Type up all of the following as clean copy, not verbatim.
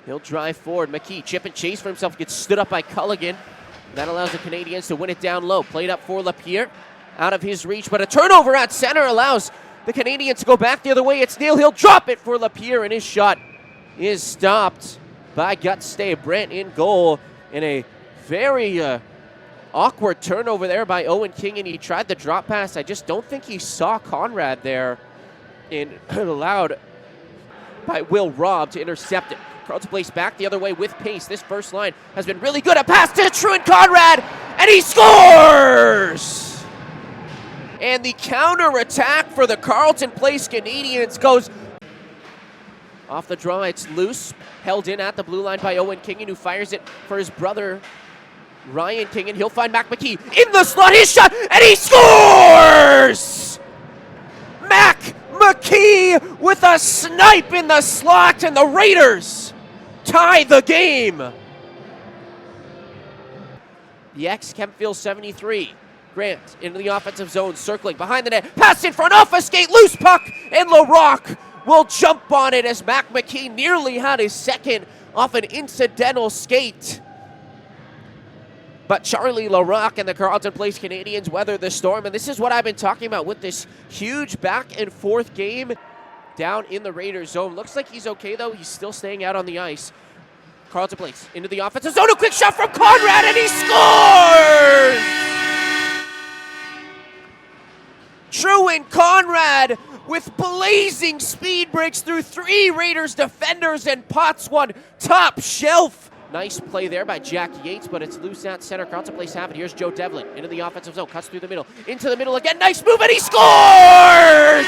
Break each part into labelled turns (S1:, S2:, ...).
S1: He'll drive forward. McKee, chip and chase for himself, gets stood up by Culligan. That allows the Canadiens to win it down low. Played up for Lapierre, out of his reach, but a turnover at center allows the Canadiens to go back the other way. It's Neal. He'll drop it for Lapierre, and his shot is stopped by gut stay. Brent in goal in a very awkward turnover there by Owen King, and he tried the drop pass. I just don't think he saw Conrad there, and allowed by Will Robb to intercept it. Carlton plays back the other way with pace. This first line has been really good. A pass to Truant Conrad, and he scores! And the counter-attack for the Carlton Place Canadiens goes off the draw. It's loose, held in at the blue line by Owen Kingan, who fires it for his brother, Ryan Kingan. He'll find Mac McKee in the slot. His shot, and he scores! Mac McKee with a snipe in the slot, and the Raiders tie the game. The ex-Kempville 73. Grant into the offensive zone, circling behind the net. Pass in front, off a skate, loose puck, and LaRocque will jump on it as Mac McKee nearly had his second off an incidental skate. But Charlie LaRocque and the Carlton Place Canadiens weather the storm, and this is what I've been talking about with this huge back and forth game down in the Raiders zone. Looks like he's okay, though. He's still staying out on the ice. Carlton Place into the offensive zone. A quick shot from Conrad, and he scores! Truant Conrad with blazing speed breaks through 3 Raiders defenders and pots one top shelf. Nice play there by Jack Yates, but it's loose at center. Carlton Place have it. Here's Joe Devlin into the offensive zone. Cuts through the middle. Into the middle again. Nice move, and he scores!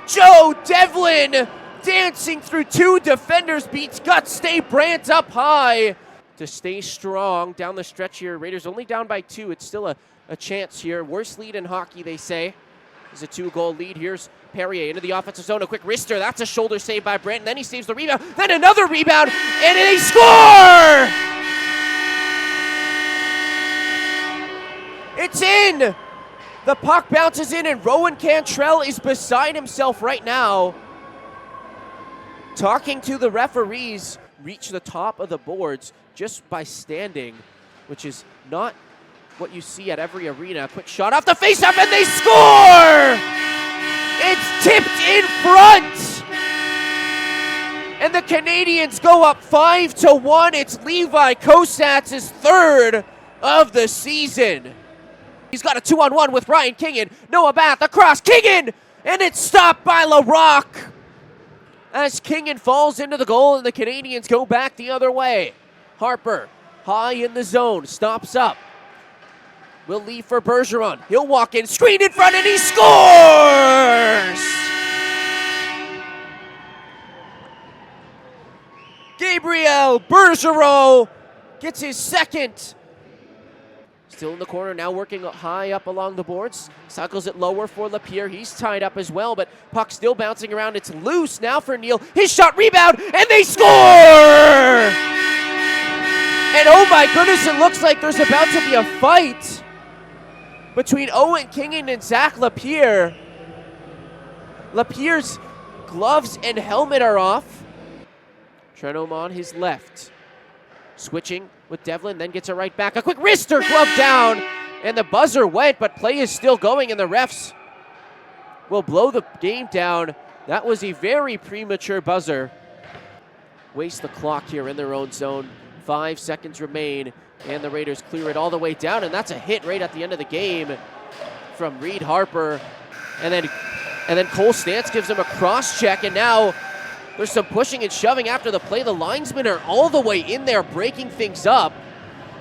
S1: Joe Devlin dancing through 2 defenders, beats gut stay Brant up high to stay strong down the stretch here. Raiders only down by 2. It's still a chance here. Worst lead in hockey, they say. It's a 2-goal lead. Here's Perrier into the offensive zone. A quick wrister. That's a shoulder save by Brent. And then he saves the rebound. Then another rebound. And they score! It's in! The puck bounces in, and Rowan Cantrell is beside himself right now, talking to the referees. Reach the top of the boards just by standing, which is not what you see at every arena. Quick shot off the faceoff, and they score! It's tipped in front! And the Canadiens go up 5-1. It's Levi Kosats' 3rd of the season. He's got a 2-on-1 with Ryan Kingan. Noah Bath across Kingan, and it's stopped by LaRocque as Kingan falls into the goal, and the Canadiens go back the other way. Harper, high in the zone, stops up. Will leave for Bergeron. He'll walk in, screen in front, and he scores! Gabriel Bergeron gets his 2nd. Still in the corner, now working high up along the boards. Cycles it lower for Lapierre. He's tied up as well, but puck still bouncing around. It's loose now for Neal. His shot, rebound, and they score! And oh my goodness, it looks like there's about to be a fight between Owen Kingan and Zach Lapierre. Lapierre's gloves and helmet are off. Trenholm on his left. Switching with Devlin, then gets it right back. A quick wrister, glove down, and the buzzer went, but play is still going, and the refs will blow the game down. That was a very premature buzzer. Waste the clock here in their own zone. 5 seconds remain, and the Raiders clear it all the way down, and that's a hit right at the end of the game from Reed Harper. And then Cole Stantz gives him a cross-check, and now there's some pushing and shoving after the play. The linesmen are all the way in there breaking things up,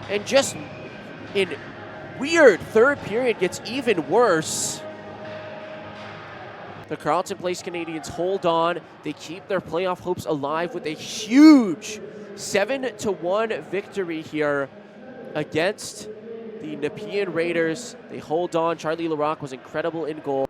S1: and just in weird third period gets even worse. The Carlton Place Canadiens hold on. They keep their playoff hopes alive with a huge 7-1 victory here against the Nepean Raiders. They hold on. Charlie LaRocque was incredible in goal.